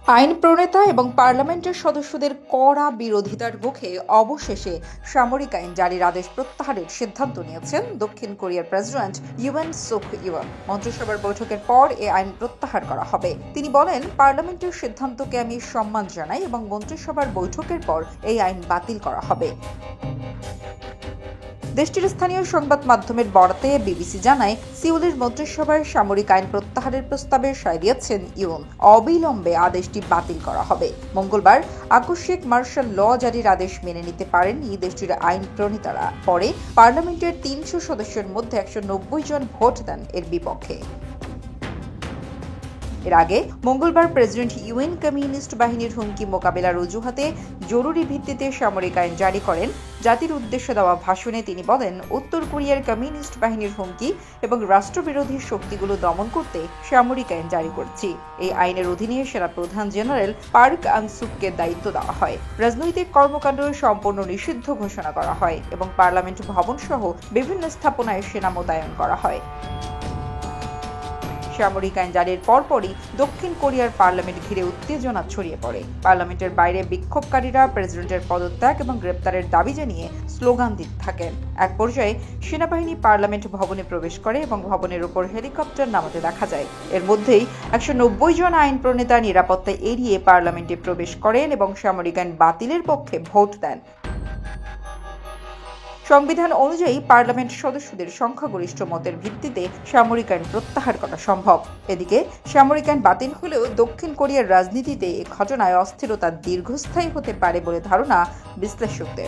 আইন প্রণেতা এবং পার্লামেন্টের সদস্যদের কড়া বিরোধিতার মুখে অবশেষে সামরিক আইন জারির আদেশ প্রত্যাহারের সিদ্ধান্ত নিয়েছেন দক্ষিণ কোরিয়ার প্রেসিডেন্ট ইউন সুক ইউল। মন্ত্রিসভার বৈঠকের পর এই আইন প্রত্যাহার করা হবে। তিনি বলেন, পার্লামেন্টের সিদ্ধান্তকে আমি সম্মান জানাই এবং মন্ত্রিসভার বৈঠকের পর এই আইন বাতিল করা হবে। দেশটির স্থানীয় সংবাদ মাধ্যমের বরাতে বিবিসি জানায়, সিউলের মন্ত্রিসভার সামরিক আইন প্রত্যাহারের প্রস্তাবে সায় দিয়েছেন ইউন। অবিলম্বে আদেশটি বাতিল করা হবে। মঙ্গলবার আকস্মিক মার্শাল ল জারির আদেশ মেনে নিতে পারেননি দেশটির আইন প্রণেতারা। পরে পার্লামেন্টের ৩০০ সদস্যের মধ্যে ১৯০ জন ভোট দেন এর বিপক্ষে। এর আগে মঙ্গলবার প্রেসিডেন্ট ইউএন কমিউনিস্ট বাহিনীর হুমকি মোকাবেলার অজুহাতে জরুরি ভিত্তিতে সামরিক আইন জারি করেন। জাতির উদ্দেশ্যে দেওয়া ভাষণে তিনি বলেন, উত্তর কোরিয়ার কমিউনিস্ট বাহিনীর হুমকি এবং রাষ্ট্রবিরোধী শক্তিগুলো দমন করতে সামরিক আইন জারি করছি। এই আইনের অধীনে সেনা প্রধান জেনারেল পার্ক আং-সুককে দায়িত্ব দেওয়া হয়। রাজনৈতিক কর্মকাণ্ড সম্পূর্ণ নিষিদ্ধ ঘোষণা করা হয় এবং পার্লামেন্ট ভবন সহ বিভিন্ন স্থাপনায় সেনা মোতায়েন করা হয়। সামরিক আইন জারির পরপরই দক্ষিণ কোরিয়ার পার্লামেন্ট ঘিরে উত্তেজনা ছড়িয়ে পড়ে। পার্লামেন্টের বাইরে বিক্ষোভকারীরা প্রেসিডেন্টের পদত্যাগ এবং গ্রেপ্তারের দাবি জানিয়ে স্লোগান দিতে থাকেন। এক পর্যায়ে সেনাবাহিনী পার্লামেন্ট ভবনে প্রবেশ করে এবং ভবনের উপর হেলিকপ্টার নামাতে দেখা যায়। এর মধ্যেই ১৯০ জন আইন প্রণেতা নিরাপত্তা এড়িয়ে পার্লামেন্টে প্রবেশ করেন এবং সামরিক আইন বাতিলের পক্ষে ভোট দেন। সংবিধান অনুযায়ী পার্লামেন্ট সদস্যদের সংখ্যাগরিষ্ঠ মতের ভিত্তিতে সামরিক আইন প্রত্যাহার করা সম্ভব। এদিকে সামরিক আইন বাতিল হলেও দক্ষিণ কোরিয়ার রাজনীতিতে এই ঘটনায় অস্থিরতা দীর্ঘস্থায়ী হতে পারে বলে ধারণা বিশ্লেষকদের।